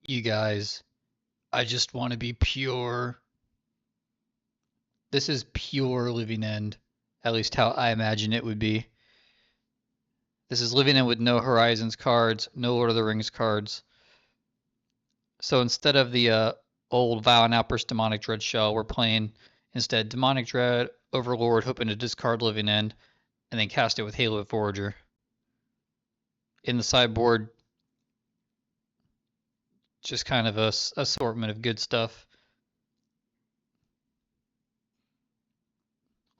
You guys, I just want to be pure. This is pure Living End, at least how I imagine it would be. This is Living End with no Horizons cards, no Lord of the Rings cards. So instead of the old Vow and Outburst Demonic Dread shell, we're playing instead Demonic Dread, Overlord, hoping to discard Living End, and then cast it with Halo Forager. In the sideboard, just kind of a assortment of good stuff.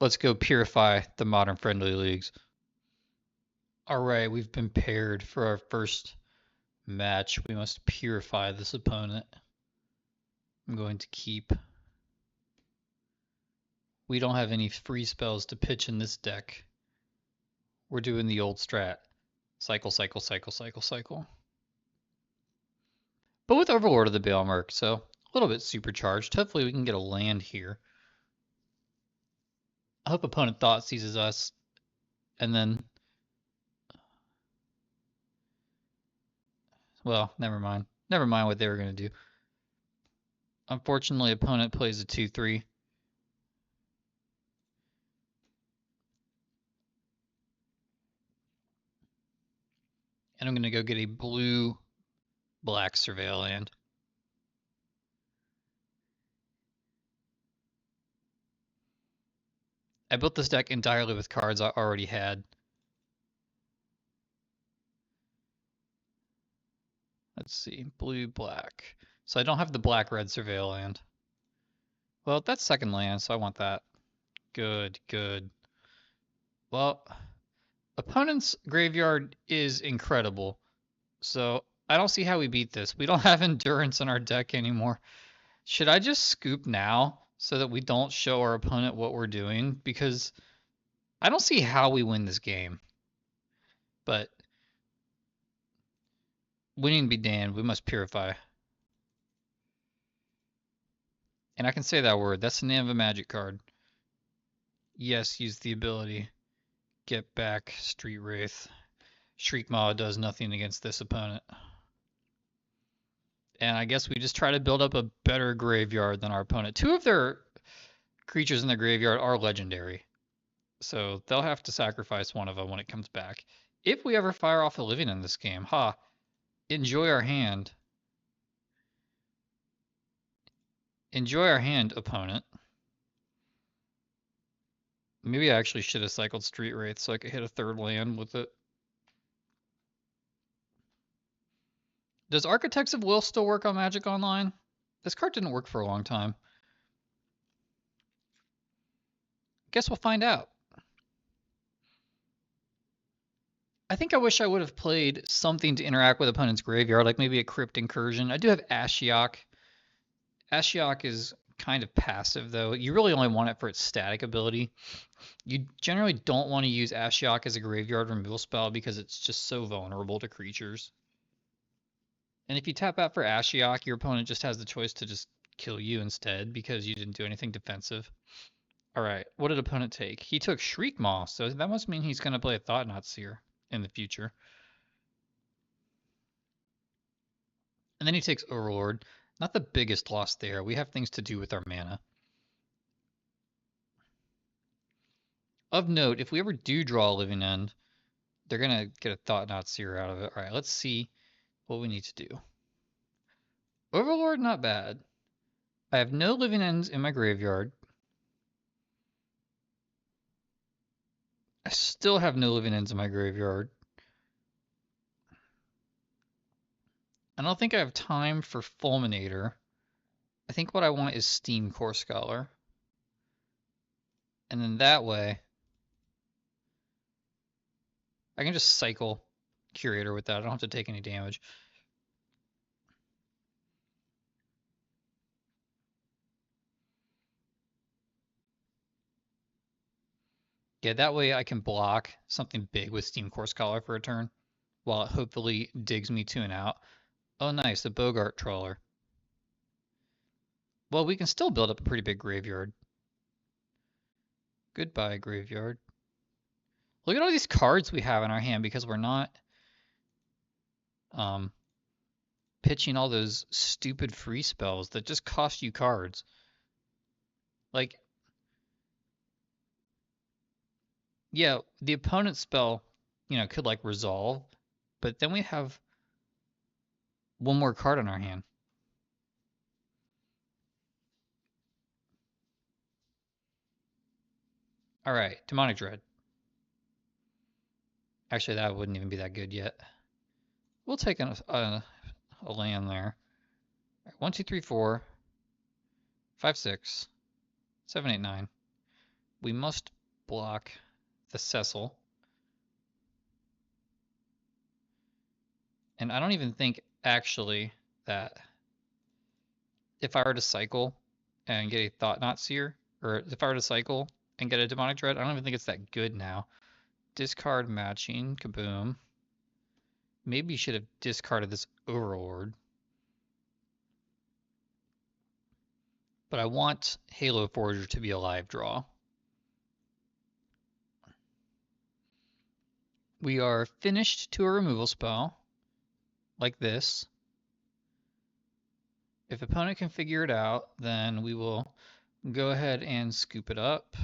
Let's go purify the Modern Friendly Leagues. Alright, we've been paired for our first match. We must purify this opponent. I'm going to keep. We don't have any free spells to pitch in this deck. We're doing the old strat. Cycle, cycle, cycle, cycle, cycle. But with Overlord of the Baelmerk, so a little bit supercharged. Hopefully we can get a land here. I hope opponent thought seizes us, and then... Well, never mind. Never mind what they were going to do. Unfortunately, opponent plays a 2-3. And I'm going to go get a blue-black Surveil land. I built this deck entirely with cards I already had. Let's see, blue, black. So I don't have the black-red Surveil land. Well, that's second land, so I want that. Good, good. Well, opponent's graveyard is incredible. So I don't see how we beat this. We don't have endurance in our deck anymore. Should I just scoop now so that we don't show our opponent what we're doing? Because I don't see how we win this game. But winning be damned, we must purify. And I can say that word. That's the name of a magic card. Yes, use the ability. Get back, Street Wraith. Shriekmaw does nothing against this opponent. And I guess we just try to build up a better graveyard than our opponent. Two of their creatures in the graveyard are legendary. So they'll have to sacrifice one of them when it comes back. If we ever fire off a living in this game, enjoy our hand. Enjoy our hand, opponent. Maybe I actually should have cycled Street Wraith so I could hit a third land with it. Does Architects of Will still work on Magic Online? This card didn't work for a long time. Guess we'll find out. I think I wish I would have played something to interact with opponent's graveyard, like maybe a Crypt Incursion. I do have Ashiok. Ashiok is kind of passive, though. You really only want it for its static ability. You generally don't want to use Ashiok as a graveyard removal spell because it's just so vulnerable to creatures. And if you tap out for Ashiok, your opponent just has the choice to just kill you instead because you didn't do anything defensive. Alright, what did opponent take? He took Shriekmaw, so that must mean he's going to play a Thought-Knot Seer in the future. And then he takes Overlord. Not the biggest loss there. We have things to do with our mana. Of note, if we ever do draw a Living End, they're going to get a Thought-Knot Seer out of it. Alright, let's see what we need to do. Overlord, not bad. I have no Living Ends in my graveyard. I still have no Living Ends in my graveyard. I don't think I have time for Fulminator. I think what I want is Steam Core Scholar. And then that way, I can just cycle Curator with that. I don't have to take any damage. Yeah, that way I can block something big with Steam Core Scholar for a turn, while it hopefully digs me to and out. Oh nice, the Bogart Trawler. Well, we can still build up a pretty big graveyard. Goodbye, graveyard. Look at all these cards we have in our hand because we're not pitching all those stupid free spells that just cost you cards. Like, yeah, the opponent's spell, could like resolve, but then we have one more card in our hand. All right, Demonic Dread. Actually, that wouldn't even be that good yet. We'll take a land there. 1, 2, 3, 4, 5, 6, 7, 8, 9. We must block the Cecil. And I don't even think actually that if I were to cycle and get a Thought-Knot Seer, or if I were to cycle and get a Demonic Dread, I don't even think it's that good now. Discard matching, kaboom. Maybe you should have discarded this Overlord. But I want Halo Forger to be a live draw. We are finished to a removal spell, like this. If opponent can figure it out, then we will go ahead and scoop it up.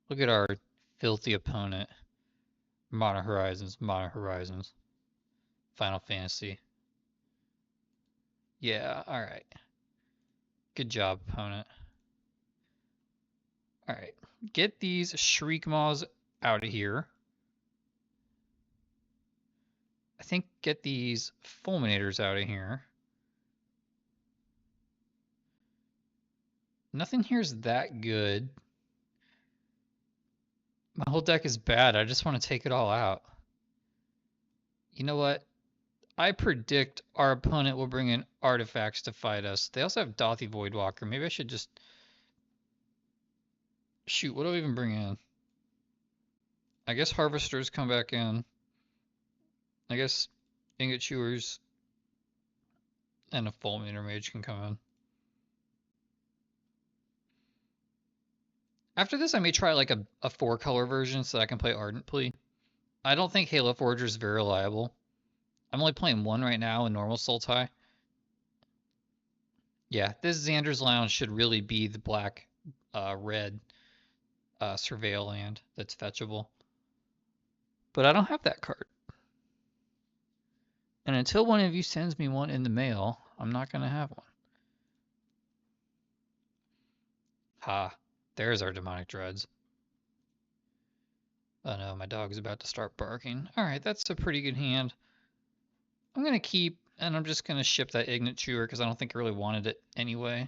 Look at our filthy opponent. Modern Horizons, Modern Horizons. Final Fantasy. Yeah, alright. Good job, opponent. Alright, get these Shriekmaws out of here. I think get these Fulminators out of here. Nothing here's that good. My whole deck is bad. I just want to take it all out. You know what? I predict our opponent will bring in artifacts to fight us. They also have Dauthi Voidwalker. Maybe I should just... Shoot, what do I even bring in? I guess Harvesters come back in. I guess Ingot Chewers and a Fulminator Mage can come in. After this, I may try like a 4-color version so that I can play Ardent Plea. I don't think Halo Forger is very reliable. I'm only playing one right now in normal Sultai. Yeah, this Xander's Lounge should really be the black, red Surveil land that's fetchable. But I don't have that card. And until one of you sends me one in the mail, I'm not going to have one. Ha, there's our Demonic Dreads. Oh no, my dog's about to start barking. Alright, that's a pretty good hand. I'm going to keep, and I'm just going to ship that Ignite Chewer because I don't think I really wanted it anyway.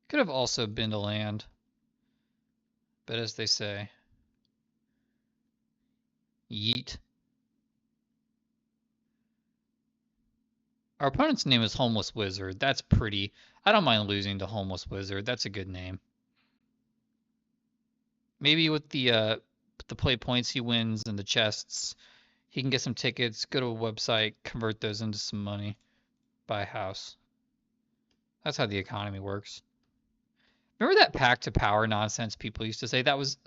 Could have also been to land. But as they say, yeet. Our opponent's name is Homeless Wizard. That's pretty. I don't mind losing to Homeless Wizard. That's a good name. Maybe with the play points he wins and the chests, he can get some tickets, go to a website, convert those into some money, buy a house. That's how the economy works. Remember that pack to power nonsense people used to say? That was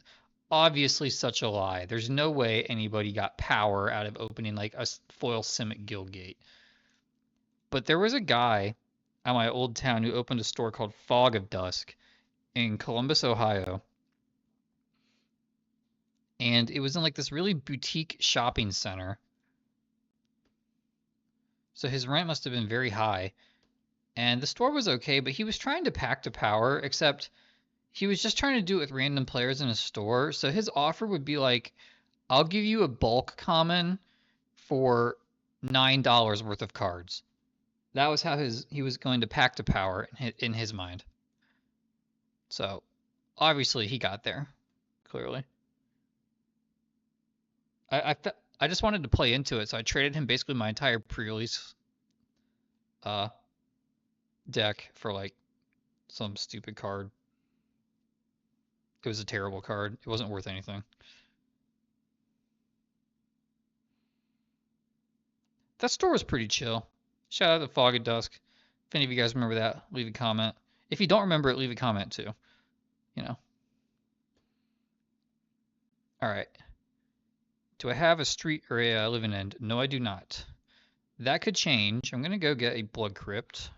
obviously such a lie. There's no way anybody got power out of opening like a foil Simic Guildgate. But there was a guy at my old town who opened a store called Fog of Dusk in Columbus, Ohio. And it was in like this really boutique shopping center. So his rent must have been very high. And the store was okay, but he was trying to pack to power, except he was just trying to do it with random players in his store. So his offer would be like, I'll give you a bulk common for $9 worth of cards. That was how he was going to pack to power in his mind. So obviously he got there, clearly. I just wanted to play into it, so I traded him basically my entire pre-release deck for like some stupid card. It was a terrible card. It wasn't worth anything. That store was pretty chill. Shout out to Fog of Dusk. If any of you guys remember that, leave a comment. If you don't remember it, leave a comment too. You know. All right. Do I have a street or a living end? No, I do not. That could change. I'm gonna go get a blood crypt.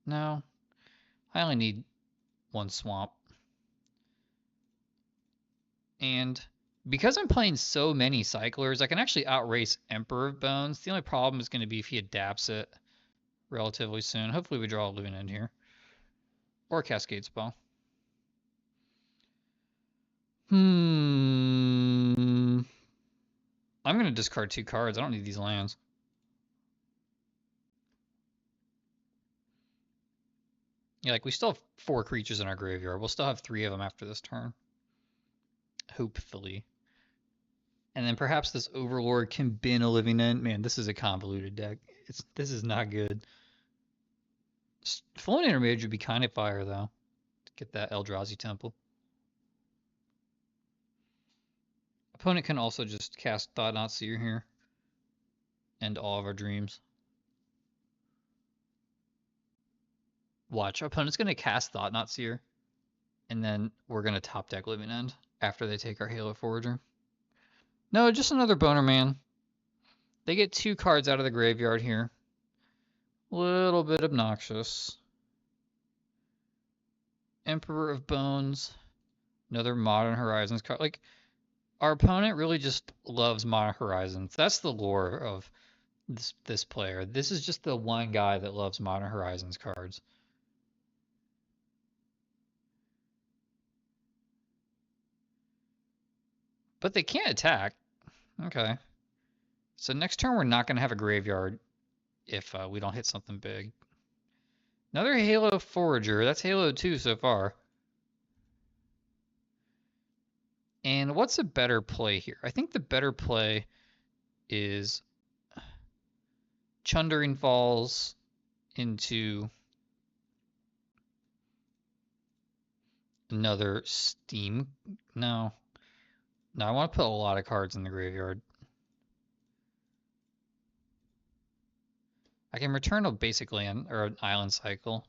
No, I only need one swamp. And because I'm playing so many cyclers, I can actually outrace Emperor of Bones. The only problem is going to be if he adapts it relatively soon. Hopefully we draw a living end here. Or a Cascade Spell. I'm going to discard 2 cards. I don't need these lands. Yeah, like we still have 4 creatures in our graveyard. We'll still have 3 of them after this turn. Hopefully. And then perhaps this Overlord can bin a living end. Man, this is a convoluted deck. This is not good. Flowing Intermage would be kind of fire, though. To get that Eldrazi Temple. Opponent can also just cast Thought-Knot Seer here. End all of our dreams. Watch, opponent's going to cast Thought-Knot Seer. And then we're going to top deck Living End after they take our Halo Forager. No, just another Boner Man. They get 2 cards out of the graveyard here. Little bit obnoxious. Emperor of Bones. Another Modern Horizons card. Like, our opponent really just loves Modern Horizons. That's the lore of this player. This is just the one guy that loves Modern Horizons cards. But they can't attack. Okay. So next turn we're not going to have a graveyard if we don't hit something big. Another Halo Forager. That's Halo 2 so far. And what's a better play here? I think the better play is Chundering Falls into another Steam. No, I want to put a lot of cards in the graveyard. I can return a basic land or an island cycle.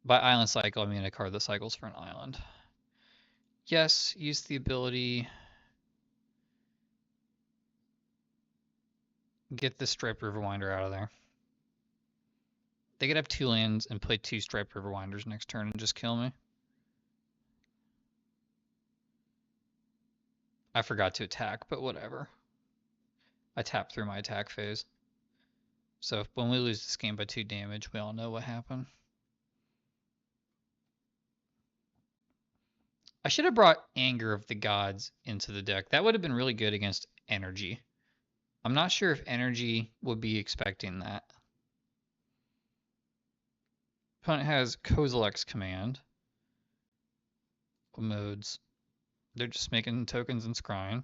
By island cycle, I mean a card that cycles for an island. Yes, use the ability. Get the Striped Riverwinder out of there. They could have 2 lands and play 2 Striped Riverwinders next turn and just kill me. I forgot to attack, but whatever. I tapped through my attack phase. So when we lose this game by 2 damage, we all know what happened. I should have brought Anger of the Gods into the deck. That would have been really good against Energy. I'm not sure if Energy would be expecting that. Opponent has Kozilek's Command. What modes? They're just making tokens and scrying.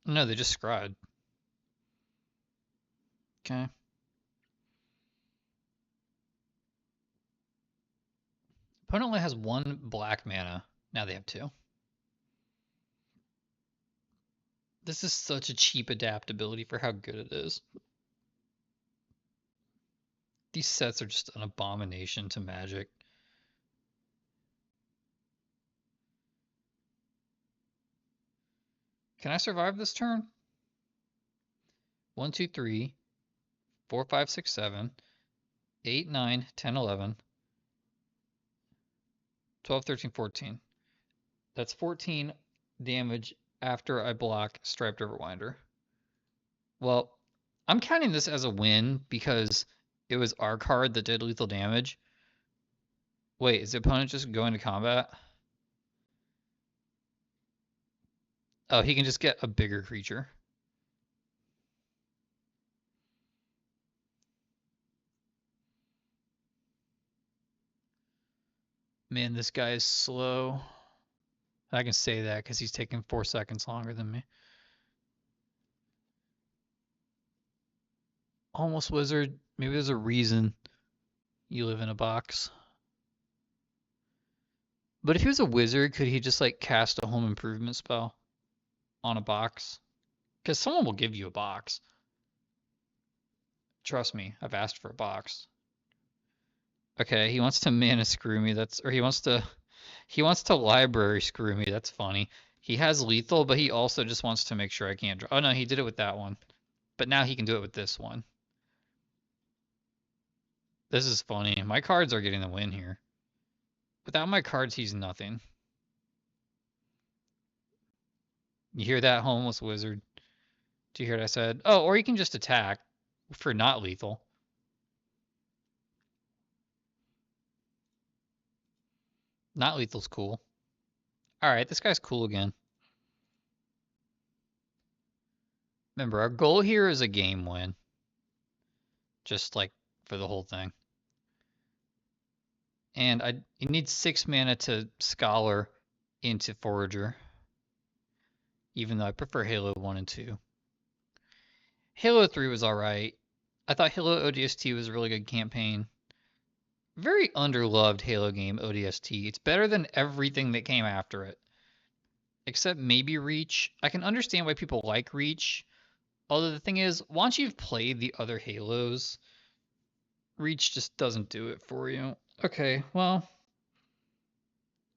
No, they just scryed. Okay. Opponent only has 1 black mana. Now they have 2. This is such a cheap adaptability for how good it is. These sets are just an abomination to Magic. Can I survive this turn? 1, 2, 3, 4, 5, 6, 7, 8, 9, 10, 11, 12, 13, 14. That's 14 damage after I block Striped Riverwinder. Well, I'm counting this as a win because it was our card that did lethal damage. Wait, is the opponent just going to combat? Oh, he can just get a bigger creature. Man, this guy is slow. I can say that because he's taking 4 seconds longer than me. Almost Wizard. Maybe there's a reason you live in a box. But if he was a wizard, could he just like cast a home improvement spell on a box? Because someone will give you a box. Trust me, I've asked for a box. Okay, he wants to mana screw me. He wants to library screw me. That's funny. He has lethal, but he also just wants to make sure I can't draw. Oh no, he did it with that one. But now he can do it with this one. This is funny. My cards are getting the win here. Without my cards, he's nothing. You hear that, homeless wizard? Do you hear what I said? Oh, or you can just attack for not lethal. Not lethal's cool. Alright, this guy's cool again. Remember, our goal here is a game win. Just like for the whole thing. And you need 6 mana to Scholar into Forager. Even though I prefer Halo 1 and 2. Halo 3 was alright. I thought Halo ODST was a really good campaign. Very underloved Halo game, ODST. It's better than everything that came after it. Except maybe Reach. I can understand why people like Reach. Although the thing is, once you've played the other Halos, Reach just doesn't do it for you. Okay, well,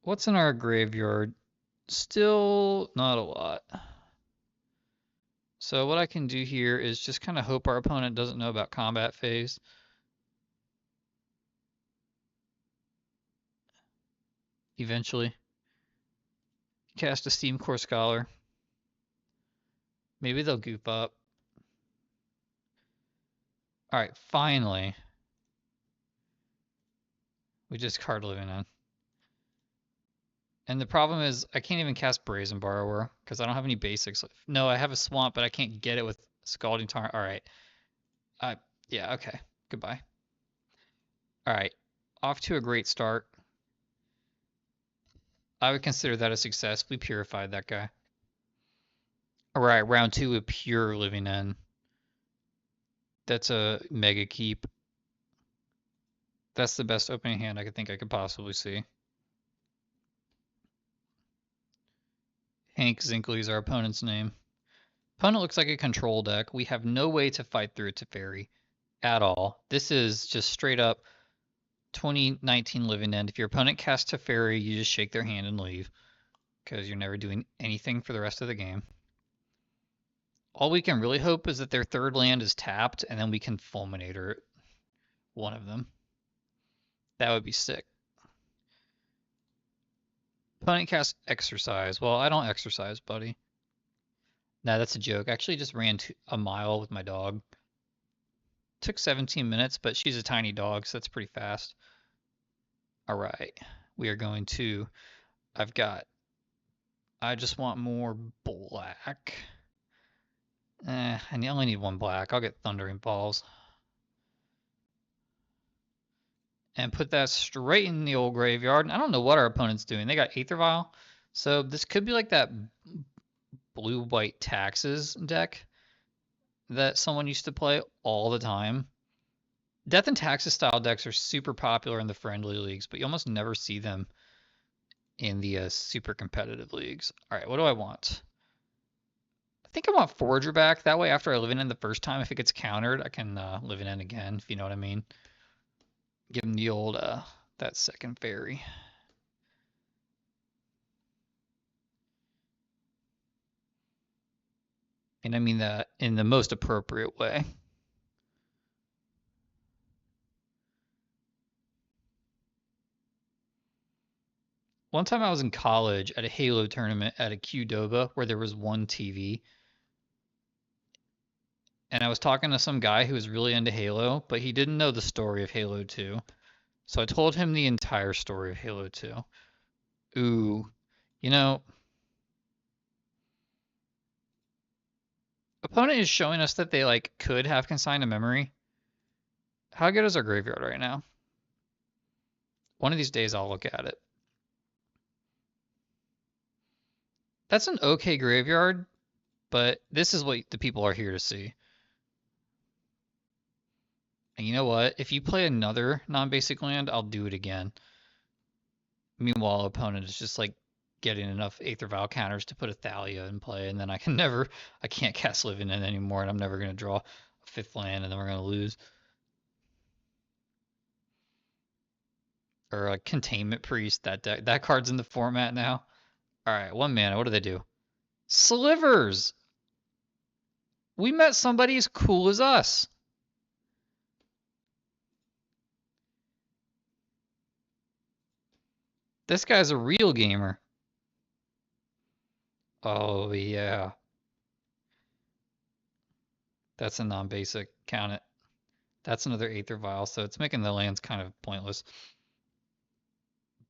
what's in our graveyard? Still not a lot. So what I can do here is just kind of hope our opponent doesn't know about combat phase. Eventually. Cast a Steam Core Scholar. Maybe they'll goof up. Alright, finally. We just card Living End. And the problem is I can't even cast Brazen Borrower because I don't have any basics. No, I have a Swamp, but I can't get it with Scalding Tarn. Alright. Yeah, okay. Goodbye. Alright. Off to a great start. I would consider that a success. We purified that guy. Alright, round 2 with pure Living End. That's a mega keep. That's the best opening hand I could possibly see. Hank Zinkley is our opponent's name. Opponent looks like a control deck. We have no way to fight through a Teferi at all. This is just straight up 2019 Living End. If your opponent casts Teferi, you just shake their hand and leave because you're never doing anything for the rest of the game. All we can really hope is that their third land is tapped and then we can Fulminator one of them. That would be sick. Opponent casts Exercise. Well, I don't exercise, buddy. Nah, that's a joke. I actually just ran a mile with my dog. Took 17 minutes, but she's a tiny dog, so that's pretty fast. All right. We are going to... I just want more black. I only need one black. I'll get Thundering Balls. And put that straight in the old graveyard. I don't know what our opponent's doing. They got Aether Vial. So this could be like that blue-white taxes deck that someone used to play all the time. Death and Taxes style decks are super popular in the friendly leagues, but you almost never see them in the super competitive leagues. All right, what do I want? I think I want Forager back. That way, after I live in the first time, if it gets countered, I can live in again, if you know what I mean. Give him the old, that second fairy. And I mean that in the most appropriate way. One time I was in college at a Halo tournament at a Qdoba where there was one TV. And I was talking to some guy who was really into Halo, but he didn't know the story of Halo 2. So I told him the entire story of Halo 2. Ooh, you know, opponent is showing us that they like could have consigned a memory. How good is our graveyard right now? One of these days I'll look at it. That's an okay graveyard, but this is what the people are here to see. And you know what? If you play another non-basic land, I'll do it again. Meanwhile, opponent is just like getting enough Aether Vial counters to put a Thalia in play, and then I can't cast Living End anymore, and I'm never gonna draw a 5th land, and then we're gonna lose. Or a Containment Priest. That card's in the format now. All right, 1 mana. What do they do? Slivers. We met somebody as cool as us. This guy's a real gamer. Oh, yeah. That's a non-basic. Count it. That's another Aether Vial, so it's making the lands kind of pointless.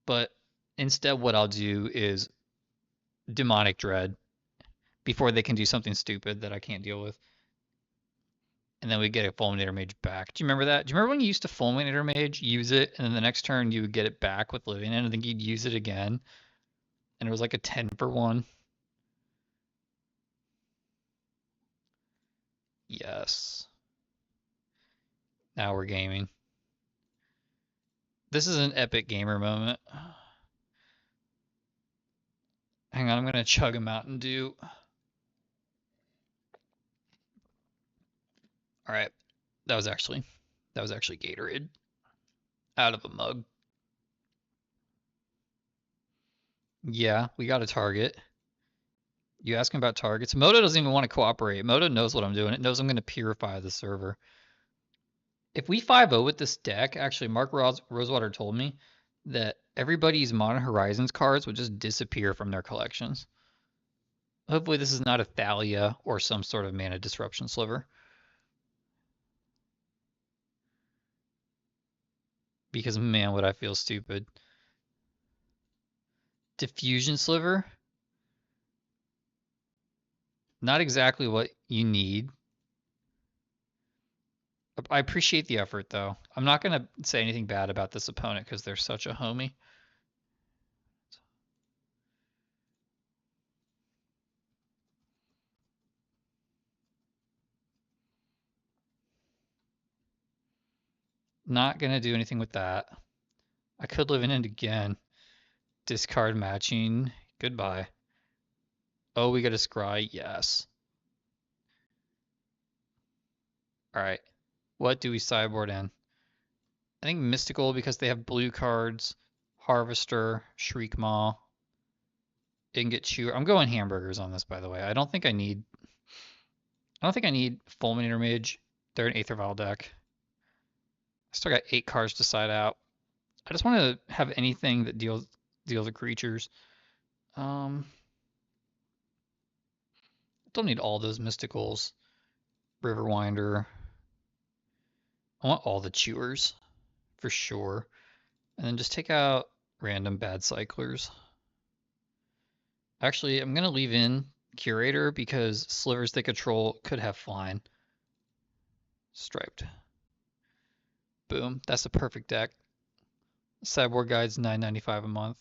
But instead what I'll do is Demonic Dread before they can do something stupid that I can't deal with. And then we get a Fulminator Mage back. Do you remember that? Do you remember when you used to Fulminator Mage, use it, and then the next turn you would get it back with living in, and then you'd use it again, and it was like a 10 for 1? Yes. Now we're gaming. This is an epic gamer moment. Hang on, I'm gonna chug a Mountain Dew. All right, that was actually Gatorade out of a mug. Yeah, we got a target. You asking about targets? Moto doesn't even want to cooperate. Moto knows what I'm doing. It knows I'm going to purify the server. If we 5-0 with this deck, actually, Mark Rosewater told me that everybody's Modern Horizons cards would just disappear from their collections. Hopefully this is not a Thalia or some sort of mana disruption sliver. Because, man, would I feel stupid. Diffusion sliver? Not exactly what you need. I appreciate the effort, though. I'm not going to say anything bad about this opponent because they're such a homie. Not going to do anything with that. I could live in it again. Discard matching. Goodbye. Oh, we got a scry. Yes. All right. What do we sideboard in? I think Mystical because they have blue cards. Harvester, Shriekmaw, Ingot Chewer. I'm going hamburgers on this, by the way. I don't think I need Fulminator Mage. They're an Aether Vial deck. I still got 8 cards to side out. I just want to have anything that deals with creatures. Don't need all those Mysticals. Riverwinder. I want all the Chewers for sure. And then just take out random bad cyclers. Actually, I'm going to leave in Curator because slivers they control could have flying. Striped. Boom. That's the perfect deck. Sideboard Guide's $9.95 a month.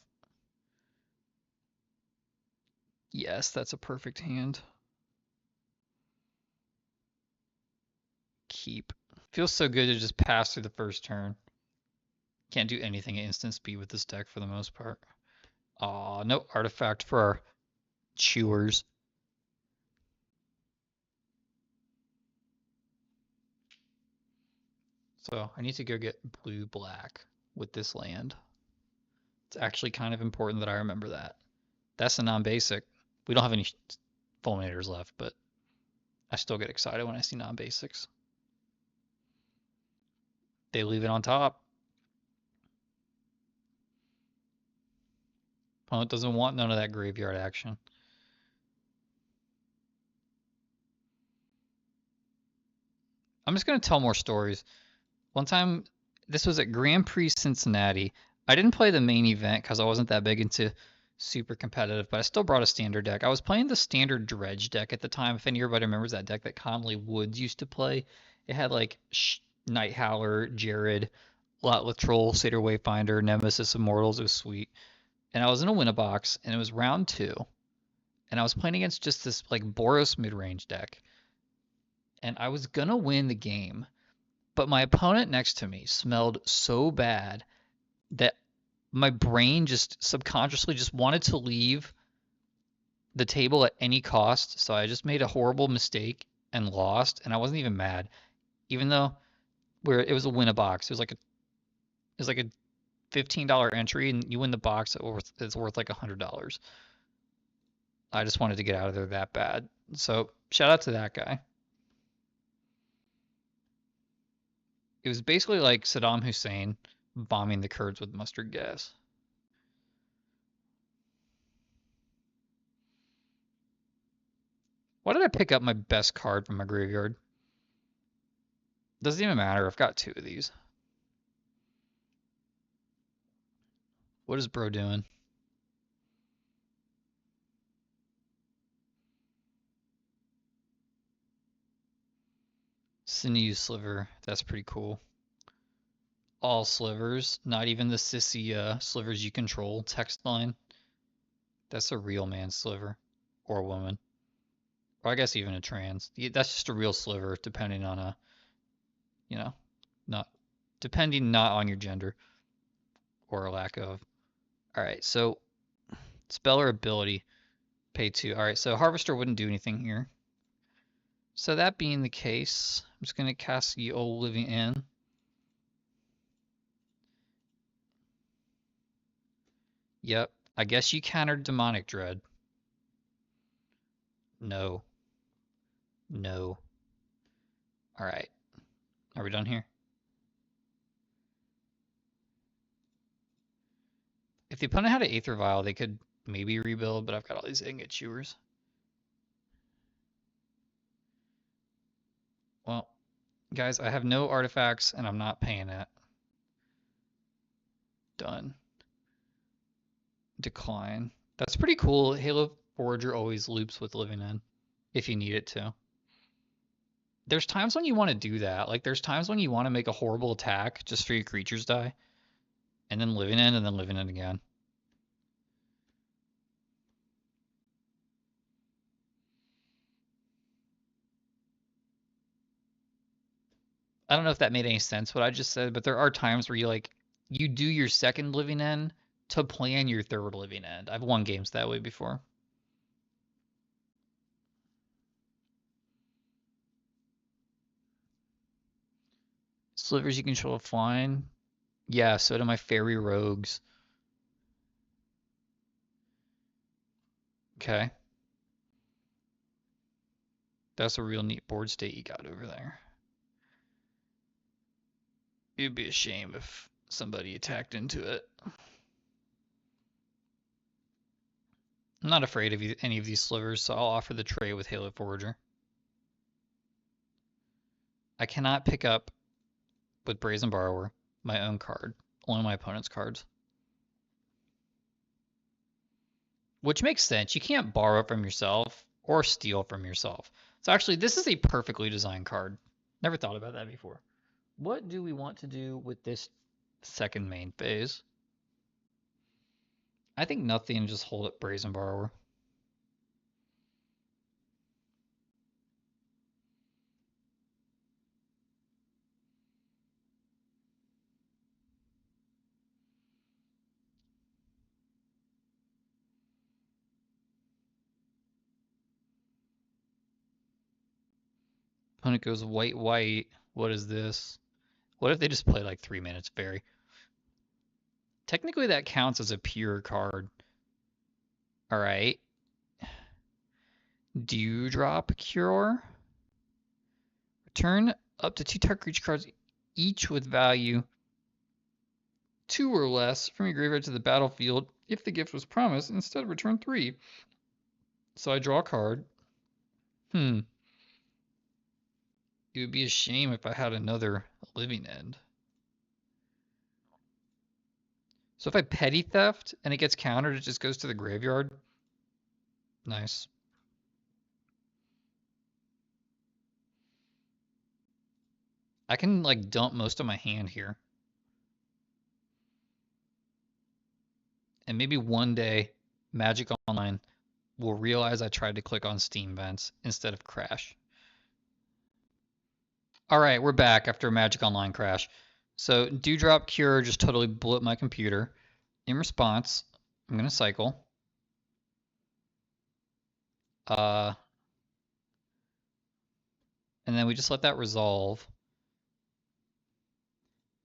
Yes, that's a perfect hand. Keep. Feels so good to just pass through the first turn. Can't do anything at instant speed with this deck for the most part. Aw, no artifact for our Chewers. So I need to go get blue-black with this land. It's actually kind of important that I remember that. That's a non-basic. We don't have any Fulminators left, but I still get excited when I see non-basics. They leave it on top. Opponent doesn't want none of that graveyard action. I'm just going to tell more stories. One time, this was at Grand Prix Cincinnati. I didn't play the main event because I wasn't that big into super competitive, but I still brought a standard deck. I was playing the standard Dredge deck at the time. If anybody remembers that deck that Conley Woods used to play, it had like Night Howler, Jared, Lotla Troll, Satyr Wayfinder, Nemesis Immortals. It was sweet. And I was in a Winnabox, and it was round 2. And I was playing against just this like Boros mid-range deck. And I was gonna win the game, but my opponent next to me smelled so bad that my brain just subconsciously just wanted to leave the table at any cost. So I just made a horrible mistake and lost, and I wasn't even mad, even though it was a Winnabox. It was like a $15 entry, and you win the box. It's worth like $100. I just wanted to get out of there that bad. So shout out to that guy. It was basically like Saddam Hussein bombing the Kurds with mustard gas. Why did I pick up my best card from my graveyard? Doesn't even matter. I've got 2 of these. What is bro doing? Sinew Sliver. That's pretty cool. All slivers, not even the sissy slivers you control. Text line. That's a real man sliver. Or woman. Or I guess even a trans. That's just a real sliver depending on a, you know, not on your gender or a lack of. All right, so spell or ability, pay 2. All right, so Harvester wouldn't do anything here. So that being the case, I'm just gonna cast the old Living End. Yep, I guess you countered Demonic Dread. No. No. All right, are we done here? If the opponent had an Aether Vial, they could maybe rebuild, but I've got all these Ingot Chewers. Well, guys, I have no artifacts and I'm not paying it. Done. Decline. That's pretty cool. Halo Forager always loops with Living End if you need it to. There's times when you want to do that. Like there's times when you want to make a horrible attack just for your creatures die. And then Living End and then Living End again. I don't know if that made any sense what I just said, but there are times where you do your second Living End to plan your third Living End. I've won games that way before. Slivers you control flying. Yeah, so do my fairy rogues. Okay. That's a real neat board state you got over there. It'd be a shame if somebody attacked into it. I'm not afraid of any of these slivers, so I'll offer the tray with Halo Forager. I cannot pick up with Brazen Borrower my own card, only my opponent's cards. Which makes sense. You can't borrow from yourself or steal from yourself. So actually, this is a perfectly designed card. Never thought about that before. What do we want to do with this second main phase? I think nothing, just hold up Brazen Borrower. Opponent goes white, white. What is this? What if they just play like 3 minutes fairy? Technically that counts as a pure card. Alright. Dewdrop Cure. Return up to 2 target creature cards, each with value 2 or less from your graveyard to the battlefield if the gift was promised. Instead, return 3. So I draw a card. It would be a shame if I had another Living End. So if I Petty Theft and it gets countered, it just goes to the graveyard. Nice. I can like dump most of my hand here. And maybe one day Magic Online will realize I tried to click on Steam Vents instead of Crash. All right, we're back after Magic Online crash. So Dewdrop Cure just totally blew up my computer. In response, I'm going to cycle. And then we just let that resolve.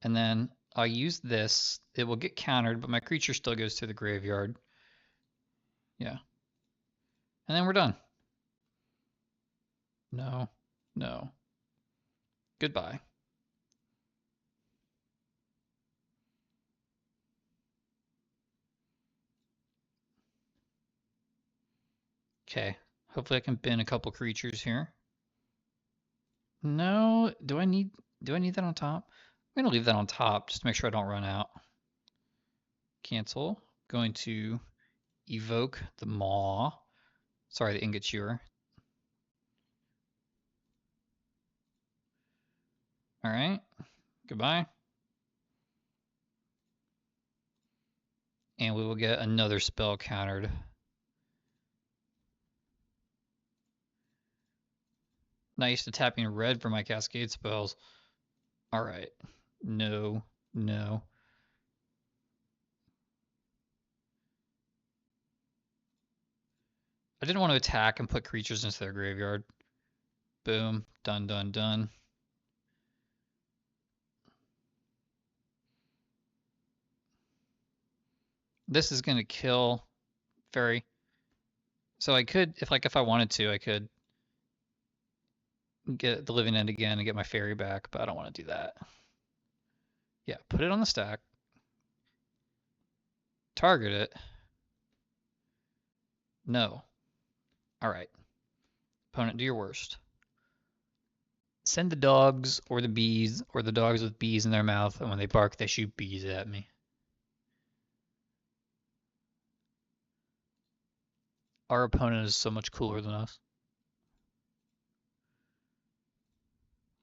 And then I'll use this. It will get countered, but my creature still goes to the graveyard. Yeah. And then we're done. No, no. Goodbye. Okay. Hopefully I can bin a couple creatures here. No, do I need that on top? I'm gonna leave that on top just to make sure I don't run out. Cancel. Going to evoke the Maw. Sorry, the Ingot Chewer. All right. Goodbye. And we will get another spell countered. Not used to tapping red for my Cascade spells. All right. No, no. I didn't want to attack and put creatures into their graveyard. Boom. Done, done, done. This is going to kill Fairy. So I could, if I wanted to, I could get the Living End again and get my Fairy back, but I don't want to do that. Yeah, put it on the stack. Target it. No. All right. Opponent, do your worst. Send the dogs or the bees or the dogs with bees in their mouth, and when they bark, they shoot bees at me. Our opponent is so much cooler than us.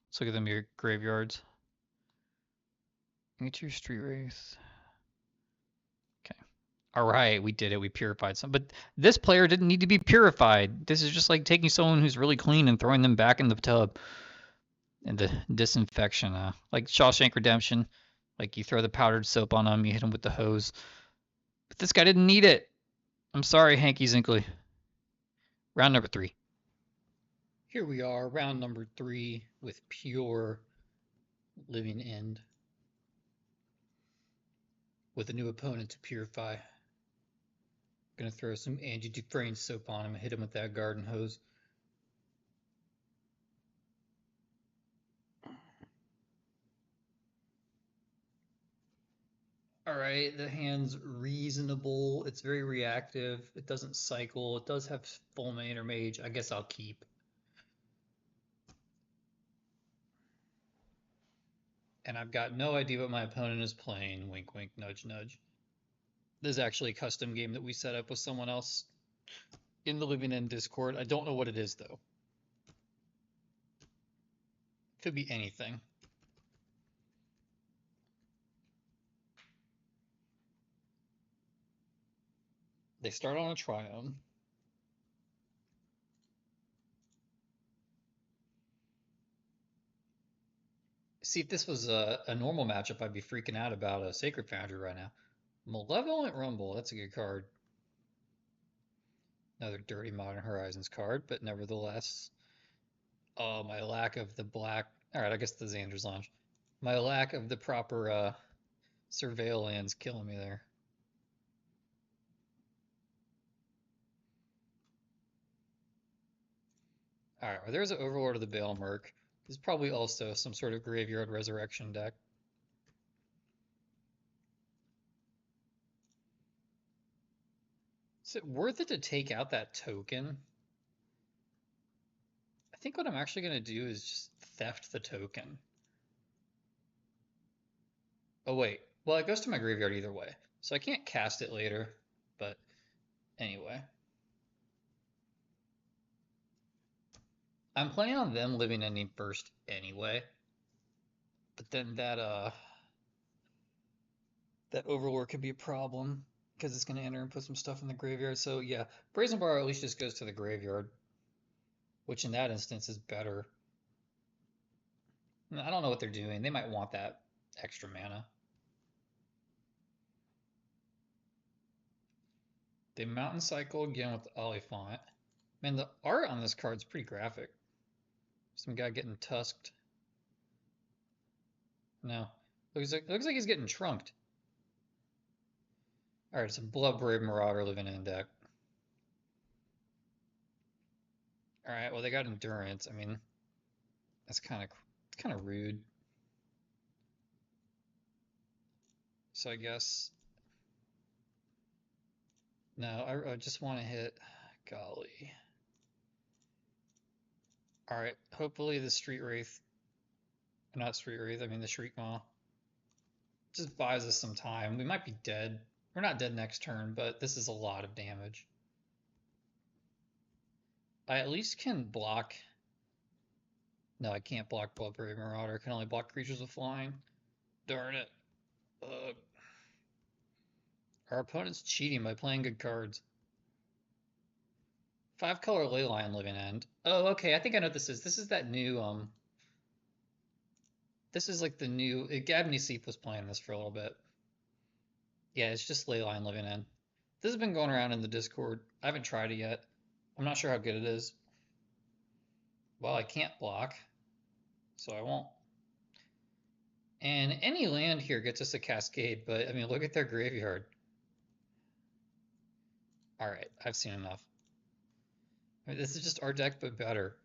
Let's look at them your graveyards. Get your Street Wraith. Okay. All right, we did it. We purified some. But this player didn't need to be purified. This is just like taking someone who's really clean and throwing them back in the tub. And the disinfection, like Shawshank Redemption. Like you throw the powdered soap on him, you hit him with the hose. But this guy didn't need it. I'm sorry, Hanky Zinkley. Round number 3. Here we are, round number 3 with pure Living End. With a new opponent to purify. Gonna throw some Angie Dufresne soap on him and hit him with that garden hose. Alright, the hand's reasonable. It's very reactive. It doesn't cycle. It does have Fulminate or Mage. I guess I'll keep. And I've got no idea what my opponent is playing. Wink, wink, nudge, nudge. This is actually a custom game that we set up with someone else in the Living End Discord. I don't know what it is, though. Could be anything. They start on a Triome. See, if this was a normal matchup, I'd be freaking out about a Sacred Foundry right now. Malevolent Rumble, that's a good card. Another dirty Modern Horizons card, but nevertheless. Oh, my lack of the black. Alright, I guess the Xander's Launch. My lack of the proper Surveil land's killing me there. Alright, well, there's an Overlord of the Bale Merc. This is probably also some sort of Graveyard Resurrection deck. Is it worth it to take out that token? I think what I'm actually going to do is just theft the token. Oh wait, well it goes to my graveyard either way, so I can't cast it later, but anyway. I'm planning on them Living Ending first anyway, but then that Overlord could be a problem, because it's going to enter and put some stuff in the graveyard, so yeah, Brazen Bar at least just goes to the graveyard, which in that instance is better. I don't know what they're doing, they might want that extra mana. They Mountain Cycle again with Oliphant. Man, the art on this card is pretty graphic. Some guy getting tusked. No. Looks like he's getting trunked. Alright, it's a Bloodbraid Marauder Living End deck. All right, well they got endurance. I mean, that's kind of rude. So I guess no, I just want to hit. Golly. All right, hopefully the Street Wraith, not Street Wraith, I mean the Shriek Maw, just buys us some time. We might be dead. We're not dead next turn, but this is a lot of damage. I at least can block. No, I can't block Bloodbraid Marauder. I can only block creatures with flying. Darn it. Our opponent's cheating by playing good cards. 5-color Leyline Living End. Oh, okay. I think I know what this is. This is that new this is like the new Gabney Seep was playing this for a little bit. Yeah, it's just Leyline Living End. This has been going around in the Discord. I haven't tried it yet. I'm not sure how good it is. Well, I can't block, so I won't. And any land here gets us a Cascade, but I mean, look at their graveyard. All right, I've seen enough. I mean, this is just our deck, but better.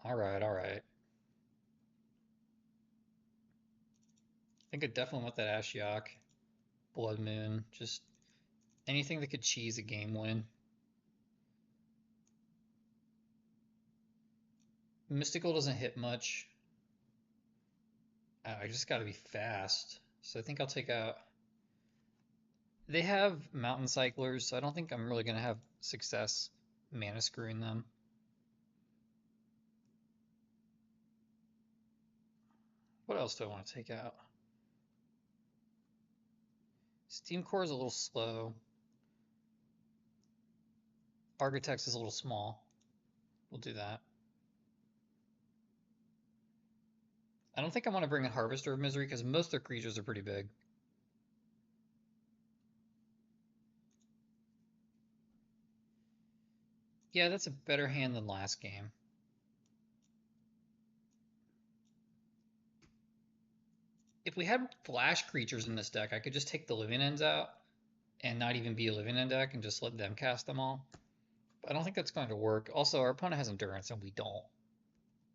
All right, all right. I think I definitely want that Ashiok, Blood Moon, just anything that could cheese a game win. Mystical doesn't hit much. I just got to be fast. So I think I'll take out. They have Mountain Cyclers, so I don't think I'm really going to have success mana screwing them. What else do I want to take out? Steam Core is a little slow. Architects is a little small. We'll do that. I don't think I want to bring in Harvester of Misery because most of their creatures are pretty big. Yeah, that's a better hand than last game. If we had flash creatures in this deck, I could just take the Living Ends out and not even be a Living End deck and just let them cast them all. But I don't think that's going to work. Also, our opponent has Endurance and we don't.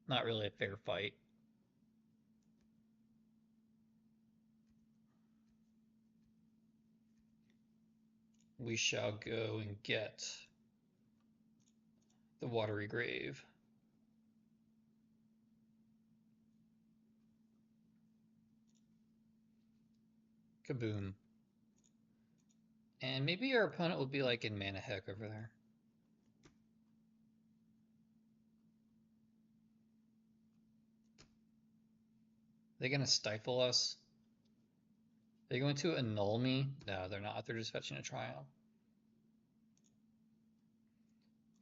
Not really a fair fight. We shall go and get the Watery Grave. Kaboom. And maybe our opponent will be like in Mana Heck over there. They're going to stifle us? Are they going to annul me? No, they're not. They're just fetching a Triumph.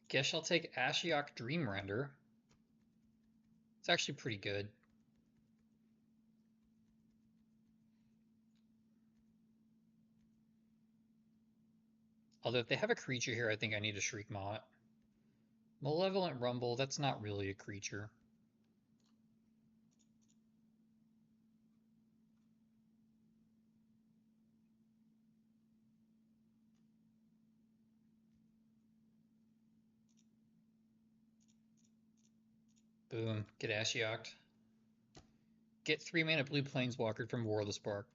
Guess I'll take Ashiok Dream Render. It's actually pretty good. Although if they have a creature here, I think I need to Shriek Maw it. Malevolent Rumble, that's not really a creature. Boom, get Ashioked. Get 3 mana blue Planeswalker from War of the Spark.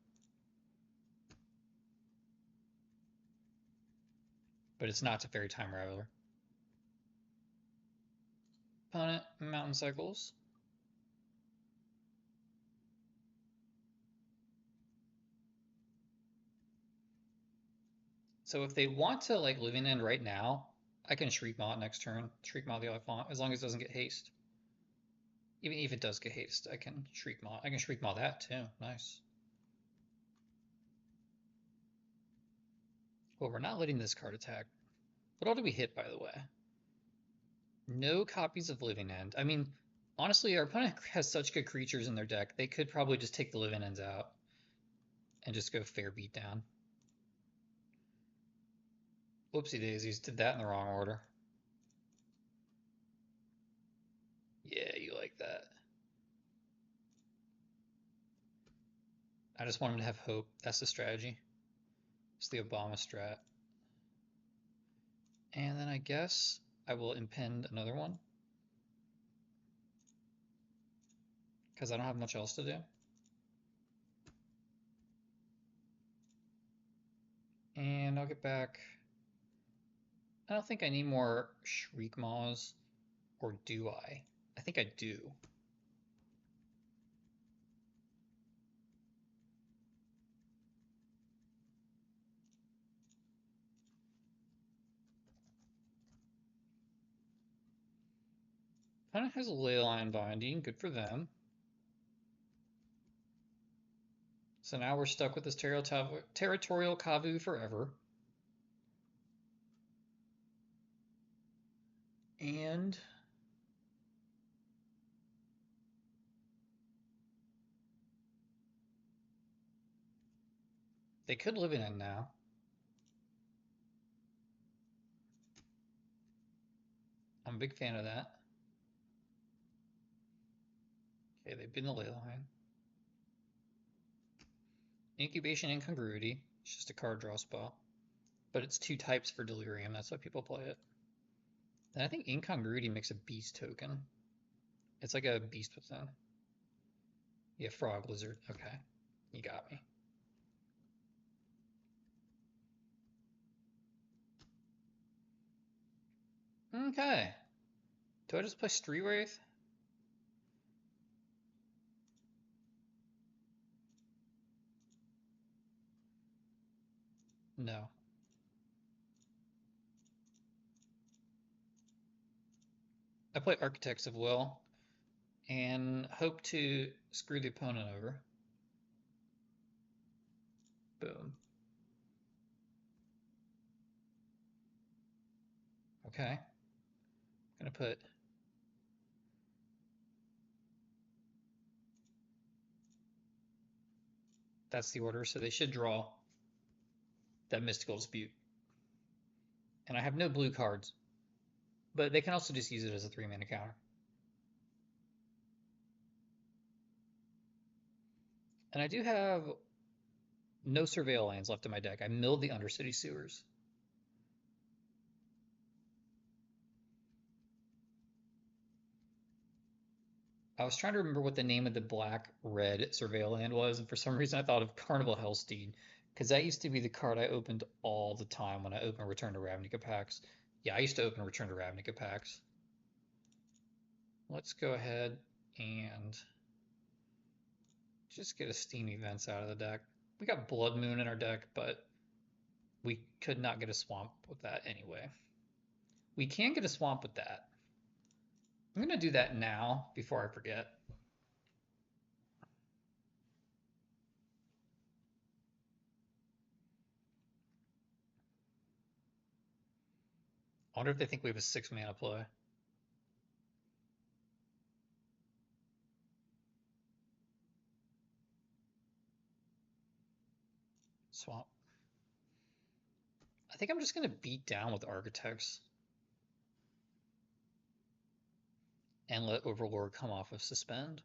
But it's not Teferi Time Raveler. Opponent, Mountain Cycles. So if they want to like Living End right now, I can Shriek Maw it next turn. Shriek Maw the Elephant, as long as it doesn't get haste. Even if it does get haste, I can Shriek Maw. I can Shriek Maw that too. Nice. Well, we're not letting this card attack. What all do we hit, by the way? No copies of Living End. I mean, honestly, our opponent has such good creatures in their deck, they could probably just take the Living Ends out and just go fair beatdown. Whoopsie daisies, did that in the wrong order. Yeah, you like that. I just want him to have hope. That's the strategy. It's the Obama strat. And then I guess I will impend another one because I don't have much else to do. And I'll get back. I don't think I need more Shriekmaws, or do I? I think I do. Opponent has a Leyline Binding, good for them. So now we're stuck with this Territorial Kavu forever. And they could live in it now. I'm a big fan of that. Okay, they've been the Leyline. Incubation Incongruity. It's just a card draw spell. But it's 2 types for Delirium, that's why people play it. And I think Incongruity makes a beast token. It's like a beast within. Yeah, Frog Lizard. Okay, you got me. Okay. Do I just play Street Wraith? No. I play Architects of Will and hope to screw the opponent over. Boom. Okay. I'm gonna put that's the order, so they should draw that Mystical Dispute. And I have no blue cards, but they can also just use it as a 3-mana counter. And I do have no Surveil lands left in my deck. I milled the Undercity Sewers. I was trying to remember what the name of the black-red Surveil land was, and for some reason I thought of Carnival Hellsteed, because that used to be the card I opened all the time when I opened Return to Ravnica packs. Yeah, I used to open Return to Ravnica packs. Let's go ahead and just get a Steam Events out of the deck. We got Blood Moon in our deck, but we could not get a Swamp with that anyway. We can get a Swamp with that. I'm going to do that now before I forget. I wonder if they think we have a 6-mana play. Swamp. I think I'm just going to beat down with Architects and let Overlord come off of Suspend.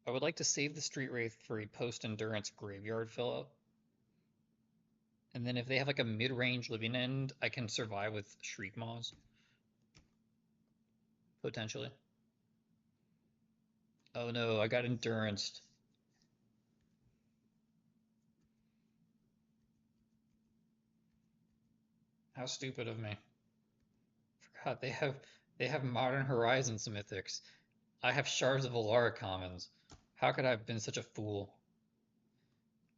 I would like to save the Street Wraith for a post-endurance graveyard fill-up. And then if they have like a mid-range living end, I can survive with Shriekmaws. Potentially. Oh no, I got Enduranced. How stupid of me. Forgot they have Modern Horizons Mythics. I have Shards of Alara commons. How could I have been such a fool?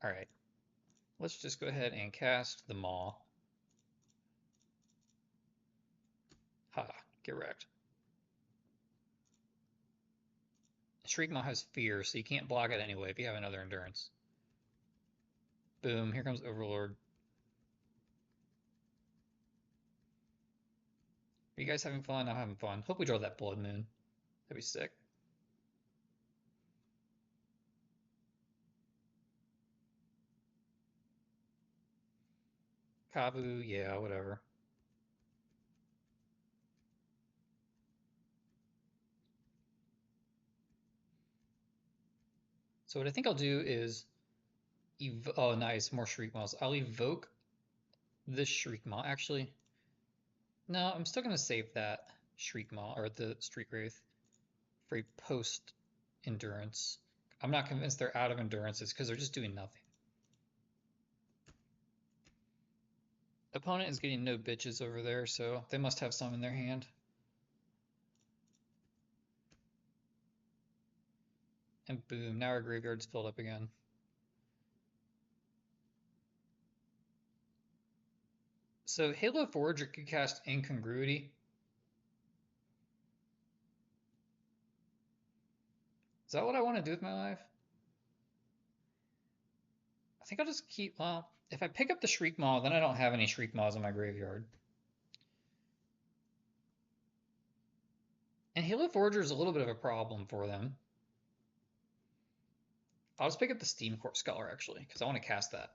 Alright. Let's just go ahead and cast the Maw. Ha, get wrecked. Shriekmaw has Fear, so you can't block it anyway if you have another Endurance. Boom, here comes Overlord. Are you guys having fun? I'm having fun. Hope we draw that Blood Moon. That'd be sick. Kavu, yeah, whatever. So what I think I'll do is, oh nice, more Shriekmaws. I'll evoke this Shriekmaw. Actually, No, I'm still gonna save that Shriek Maw or the Street Wraith for a post endurance. I'm not convinced they're out of endurances because they're just doing nothing. Opponent is getting no bitches over there, so they must have some in their hand. And boom, now our graveyard's filled up again. So Halo Forager could cast Incongruity. Is that what I want to do with my life? I think I'll just keep, well, if I pick up the Shriek Maw, then I don't have any Shriek Maws in my graveyard. And Halo Forager is a little bit of a problem for them. I'll just pick up the Steam Court Scholar, actually, because I want to cast that.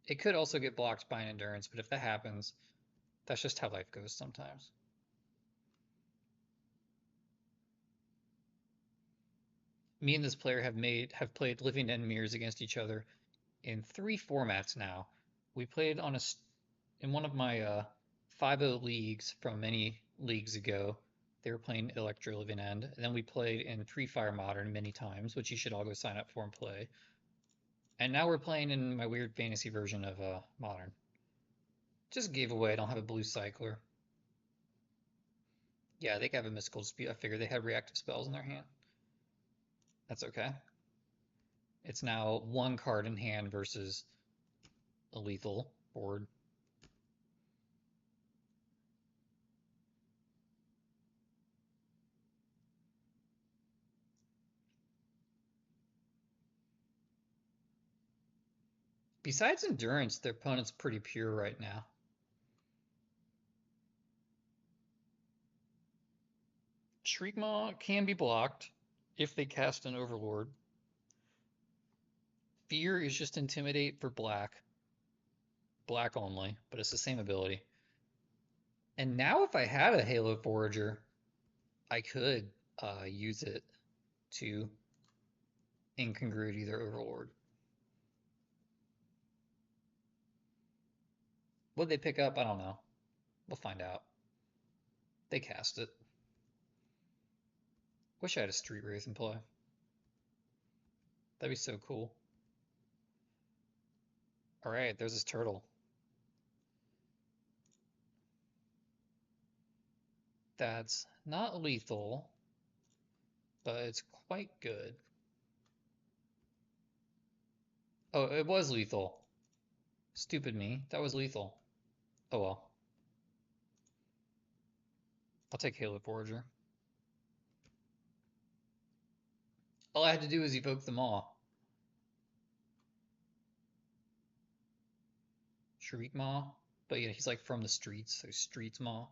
It could also get blocked by an Endurance, but if that happens, that's just how life goes sometimes. Me and this player have played Living End Mirrors against each other in 3 formats now. We played in one of my 5-0 leagues from many leagues ago. They were playing Electro Living End, and then we played in Free Fire Modern many times, which you should all go sign up for and play. And now we're playing in my weird fantasy version of Modern. Just gave away I don't have a blue cycler. Yeah, they have a mystical dispute. I figured they had reactive spells in their hand. That's okay. It's now 1 card in hand versus a lethal board. Besides endurance, their opponent's pretty pure right now. Shriekmaw can be blocked if they cast an Overlord. Fear is just Intimidate for black. Black only, but it's the same ability. And now if I had a Halo Forager, I could use it to incongruity their Overlord. What they pick up, I don't know. We'll find out. They cast it. Wish I had a Street Wraith in play. That'd be so cool. Alright, there's this turtle. That's not lethal, but it's quite good. Oh, it was lethal. Stupid me. That was lethal. Oh well. I'll take Halo Forager. All I had to do was evoke them all. Shriek Maw. But yeah, he's like from the streets, so Streets Maw.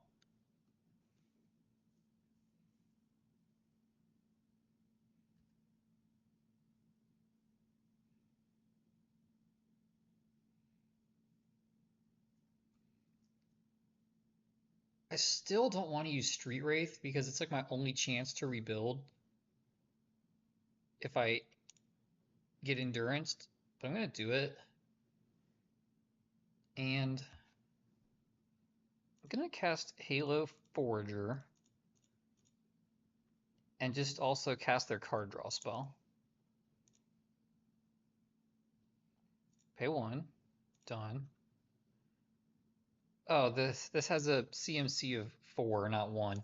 I still don't want to use Street Wraith because it's like my only chance to rebuild if I get Enduranced, but I'm gonna do it. And I'm gonna cast Halo Forager and just also cast their card draw spell. Pay 1. Done. Oh, this has a CMC of 4, not 1.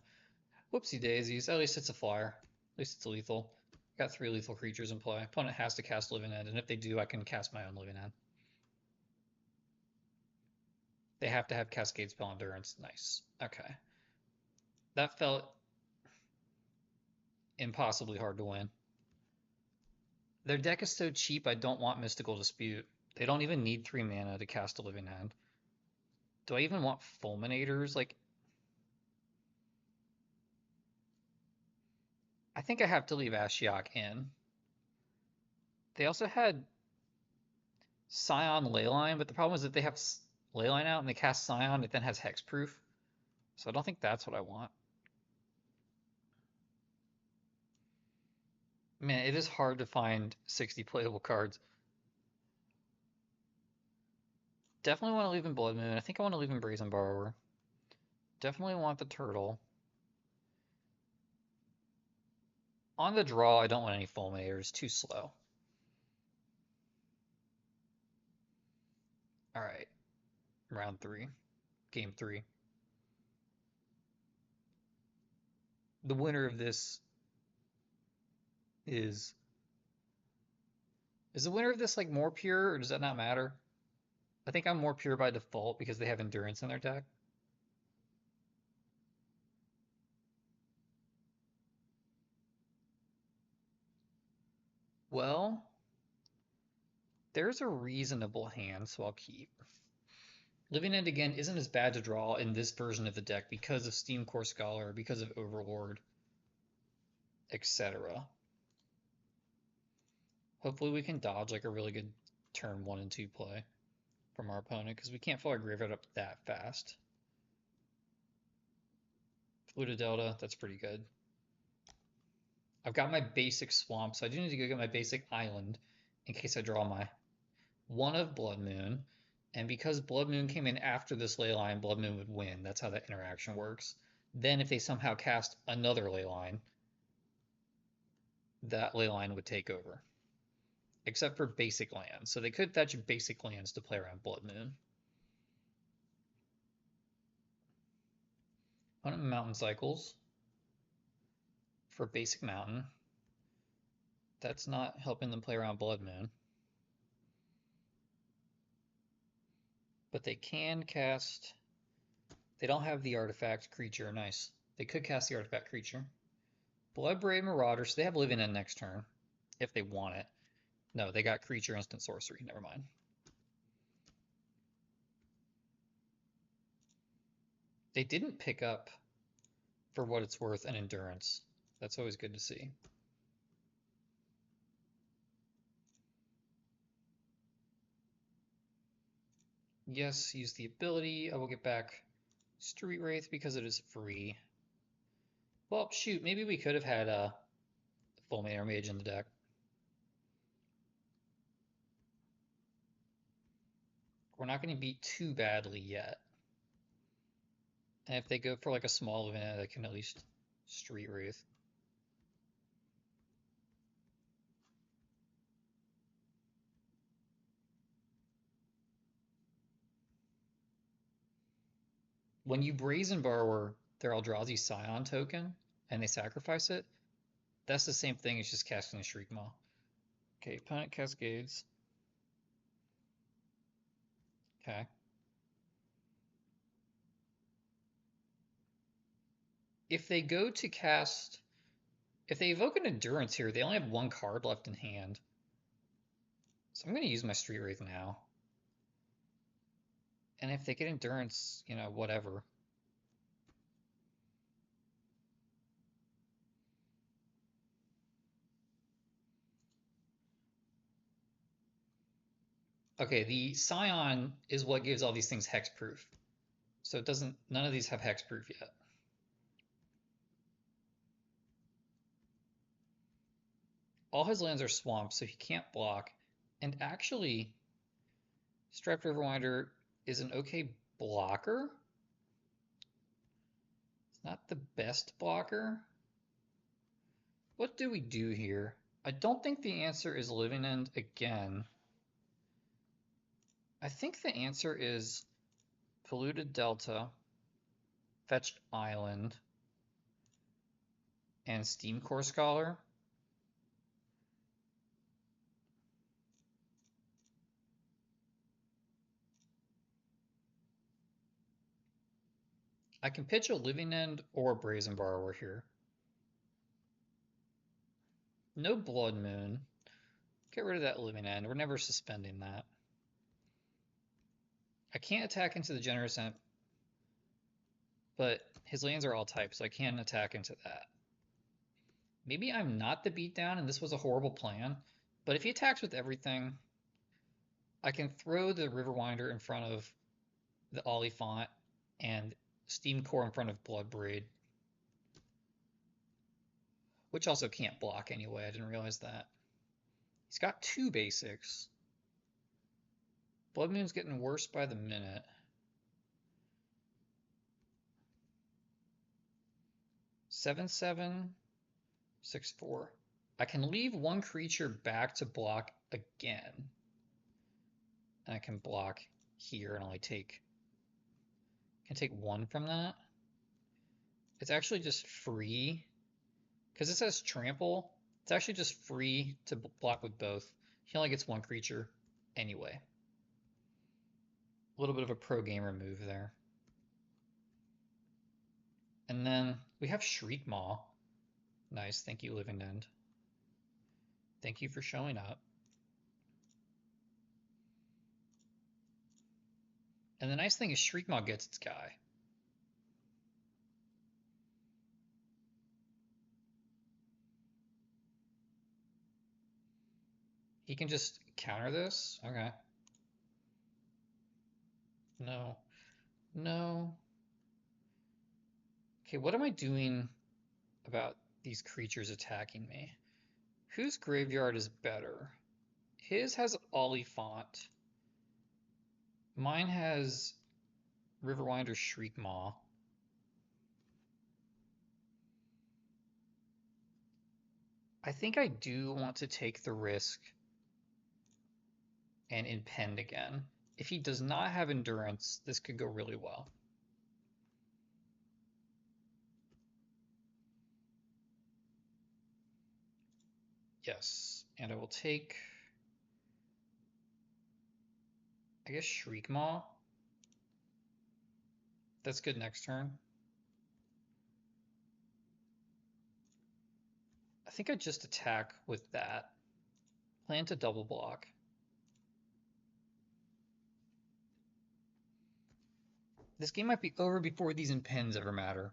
Whoopsie daisies. At least it's a flyer. At least it's lethal. Got 3 lethal creatures in play. Opponent has to cast Living End, and if they do, I can cast my own Living End. They have to have Cascade Spell Endurance. Nice. Okay. That felt impossibly hard to win. Their deck is so cheap, I don't want Mystical Dispute. They don't even need 3 mana to cast a Living End. Do I even want Fulminators? Like, I think I have to leave Ashiok in. They also had Scion Leyline, but the problem is that they have Leyline out and they cast Scion, it then has Hexproof. So I don't think that's what I want. Man, it is hard to find 60 playable cards. Definitely want to leave in Blood Moon. I think I want to leave in Brazen Borrower. Definitely want the Turtle. On the draw, I don't want any Fulminators. Too slow. All right. Round 3. Game 3. The winner of this is... Is the winner of this like more pure, or does that not matter? I think I'm more pure by default because they have Endurance in their deck. Well, there's a reasonable hand, so I'll keep. Living End again isn't as bad to draw in this version of the deck because of Steam Core Scholar, because of Overlord, etc. Hopefully we can dodge like a really good turn 1 and 2 play from our opponent because we can't fill our graveyard up that fast. Polluted Delta, that's pretty good. I've got my basic swamp, so I do need to go get my basic island in case I draw my one of Blood Moon. And because Blood Moon came in after this Leyline, Blood Moon would win. That's how that interaction works. Then if they somehow cast another Leyline, that Leyline would take over. Except for basic lands. So they could fetch basic lands to play around Blood Moon. One Mountain Cycles for basic mountain. That's not helping them play around Blood Moon. But they can cast... They don't have the artifact creature. Nice. They could cast the artifact creature. Bloodbraid Marauder, so they have Living End next turn, if they want it. No, they got creature, instant, sorcery. Never mind. They didn't pick up, for what it's worth, an Endurance. That's always good to see. Yes, use the ability. I will get back Street Wraith because it is free. Well, shoot, maybe we could have had a Fulminator Mage in the deck. We're not going to beat too badly yet. And if they go for like a small event, they can at least Street Wraith. When you Brazen Borrower their Eldrazi Scion token and they sacrifice it, that's the same thing as just casting a Shriekmaw. Okay, opponent Cascades. Okay. If they go to cast... If they evoke an Endurance here, they only have one card left in hand. So I'm going to use my Street Wraith now. And if they get Endurance, you know, whatever. Okay, the Scion is what gives all these things hexproof. So it doesn't, none of these have hexproof yet. All his lands are swamps, so he can't block. And actually, Striped Riverwinder is an okay blocker. It's not the best blocker. What do we do here? I don't think the answer is Living End again. I think the answer is Polluted Delta, Fetched Island, and Steam Core Scholar. I can pitch a Living End or a Brazen Borrower here. No Blood Moon. Get rid of that Living End. We're never suspending that. I can't attack into the Generous End, but his lands are all types, so I can attack into that. Maybe I'm not the beatdown and this was a horrible plan, but if he attacks with everything, I can throw the Riverwinder in front of the Oliphant and Steam Core in front of Bloodbraid. which also can't block anyway. I didn't realize that. He's got 2 basics. Blood Moon's getting worse by the minute. 7/7, 6/4. I can leave 1 creature back to block again. And I can block here and only take 1 from that. It's actually just free. Because it says trample, it's actually just free to block with both. He only gets 1 creature anyway. A little bit of a pro gamer move there. And then we have Shriekmaw. Nice, thank you, Living End. Thank you for showing up. And the nice thing is Shriekmaw gets its guy. He can just counter this? Okay. No. No. Okay, what am I doing about these creatures attacking me? Whose graveyard is better? His has Oliphaunt. Mine has Riverwind or Shriekmaw. I think I do want to take the risk and impend again. If he does not have endurance, this could go really well. Yes, and I will take, I guess, Shriekmaw. That's good next turn. I think I just attack with that. Plan to double block. This game might be over before these impends ever matter.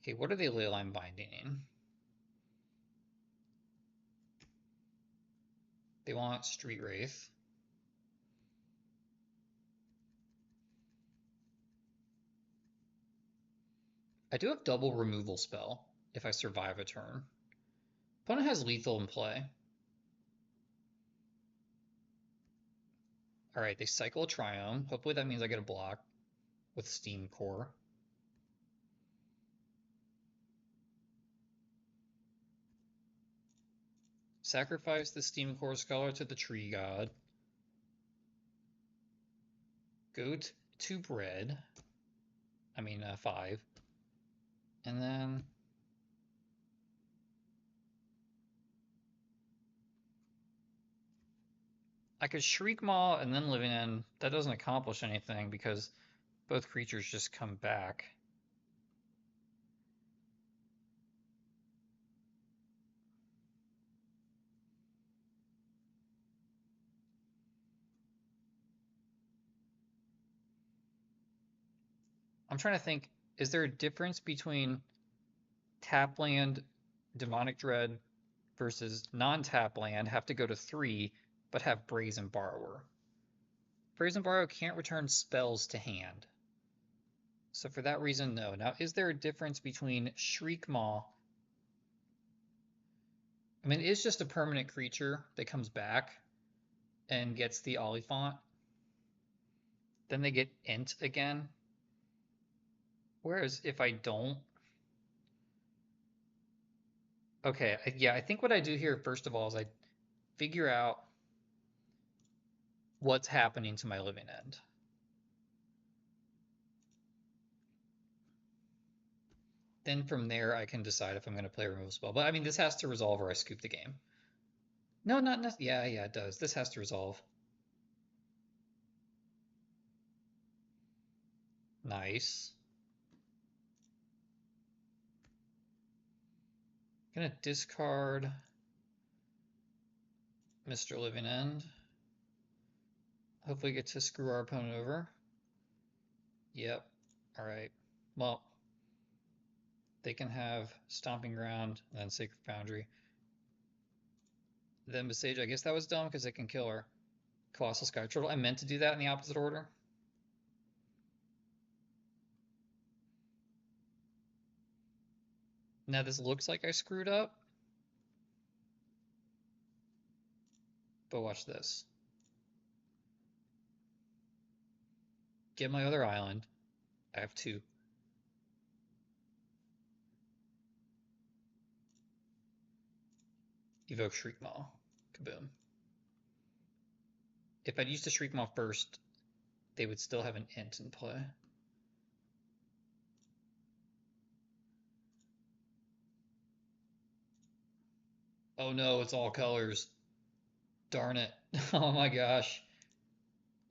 Okay, what are they Leyline Binding? They want Street Wraith. I do have double removal spell if I survive a turn. Opponent has lethal in play. Alright, they cycle a Triome. Hopefully that means I get a block with Steam Core. Sacrifice the Steam Core Scholar to the Tree God. Go to bread. 5. And then I could Shriekmaw and then Living End. That doesn't accomplish anything because both creatures just come back. I'm trying to think, is there a difference between tap land, Demonic Dread versus non-tap land have to go to 3 but have Brazen Borrower? Brazen Borrower can't return spells to hand. So for that reason, no. Now, is there a difference between Shriekmaw? It's just a permanent creature that comes back and gets the Oliphaunt. Then they get Ent again. Whereas if I don't... Okay, yeah, I think what I do here, first of all, is I figure out what's happening to my Living End. Then from there, I can decide if I'm going to play a removal spell. But this has to resolve or I scoop the game. No, not necessarily. Yeah, it does. This has to resolve. Nice. Gonna discard Mr. Living End. Hopefully get to screw our opponent over. Yep. Alright. Well, they can have Stomping Ground and then Sacred Foundry. Then Besage, I guess that was dumb because they can kill her. Colossal Sky Turtle. I meant to do that in the opposite order. Now this looks like I screwed up, but watch this. Get my other island. I have 2. Evoke Shriekmaw. Kaboom. If I'd used the Shriekmaw first, they would still have an int in play. Oh no, it's all colors. Darn it. Oh my gosh.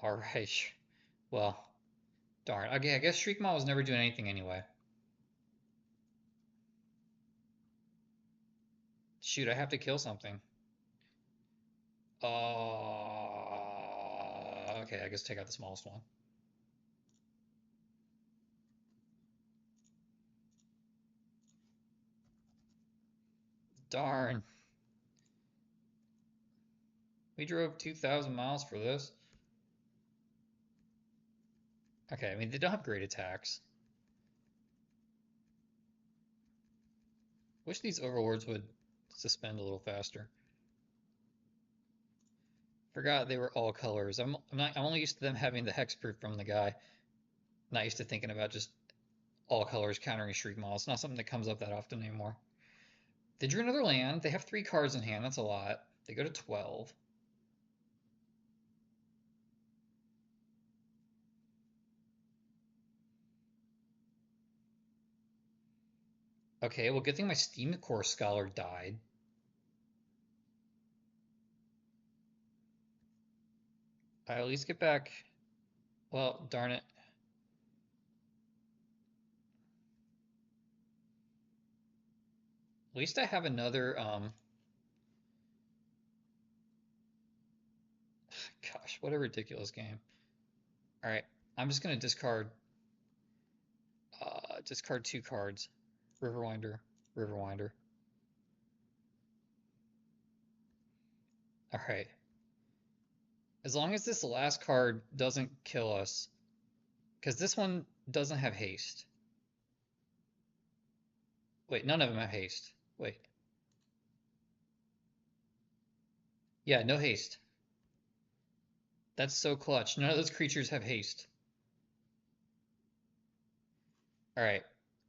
Alright. Well, darn. Okay, I guess Shriekmaw was never doing anything anyway. Shoot, I have to kill something. Okay, I guess take out the smallest one. Darn. We drove 2,000 miles for this. Okay, I mean, they don't have great attacks. Wish these overlords would suspend a little faster. Forgot they were all colors. I'm only used to them having the hexproof from the guy. Not used to thinking about just all colors countering Shriekmaw. It's not something that comes up that often anymore. They drew another land. They have 3 cards in hand. That's a lot. They go to 12. Okay, well, good thing my Steam Core Scholar died. I at least get back. Well, darn it. At least I have another, gosh, what a ridiculous game. All right, I'm just gonna discard 2 cards. Riverwinder, Riverwinder. All right. As long as this last card doesn't kill us, because this one doesn't have haste. Wait, none of them have haste. Wait. Yeah, no haste. That's so clutch. None of those creatures have haste. All right.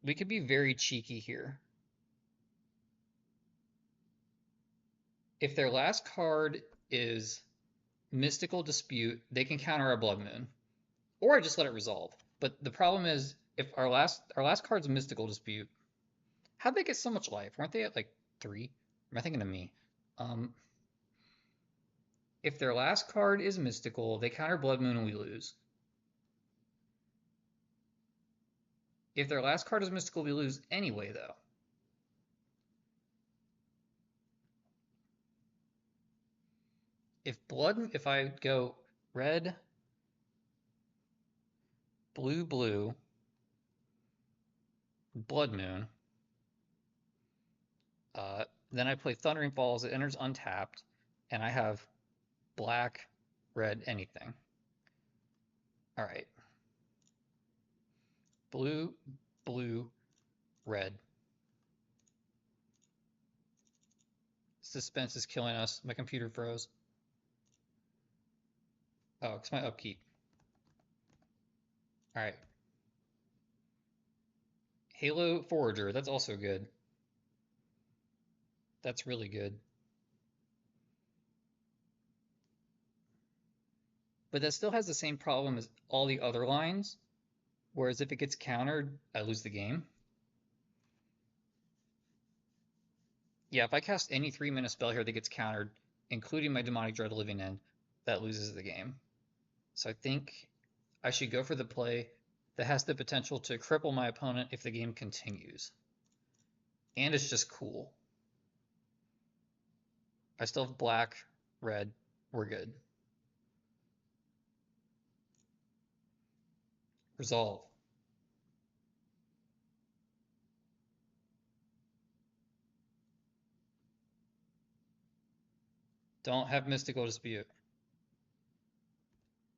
We could be very cheeky here. If their last card is Mystical Dispute, they can counter a Blood Moon. Or I just let it resolve. But the problem is, if our last card's Mystical Dispute, how'd they get so much life? Weren't they at like 3? Am I thinking of me? If their last card is Mystical, they counter Blood Moon and we lose. If their last card is Mystical, we lose anyway, though. If I go red, blue, blue, Blood Moon, then I play Thundering Falls, it enters untapped, and I have black, red, anything. All right. Blue, blue, red. Suspense is killing us. My computer froze. Oh, it's my upkeep. All right. Halo Forager, that's also good. That's really good. But that still has the same problem as all the other lines, whereas if it gets countered, I lose the game. Yeah, if I cast any 3-mana spell here that gets countered, including my Demonic Dread Living End, that loses the game. So I think I should go for the play that has the potential to cripple my opponent if the game continues. And it's just cool. I still have black, red, we're good. Resolve. Don't have Mystical Dispute.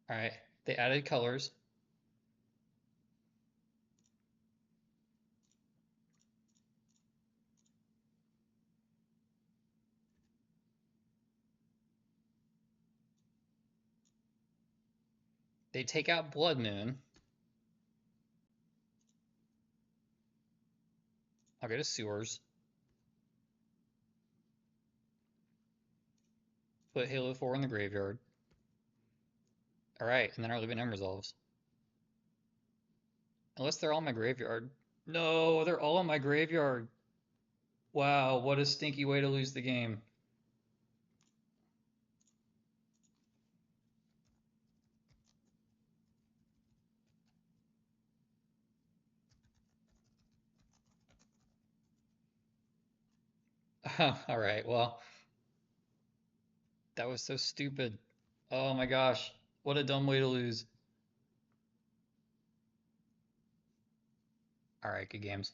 All right, they added colors. They take out Blood Moon. I'll go to Sewers. Put Halo 4 in the graveyard. Alright, and then our Living End resolves. Unless they're all in my graveyard. No, they're all in my graveyard. Wow, what a stinky way to lose the game. Alright, well, that was so stupid. Oh my gosh, what a dumb way to lose. Alright, good games.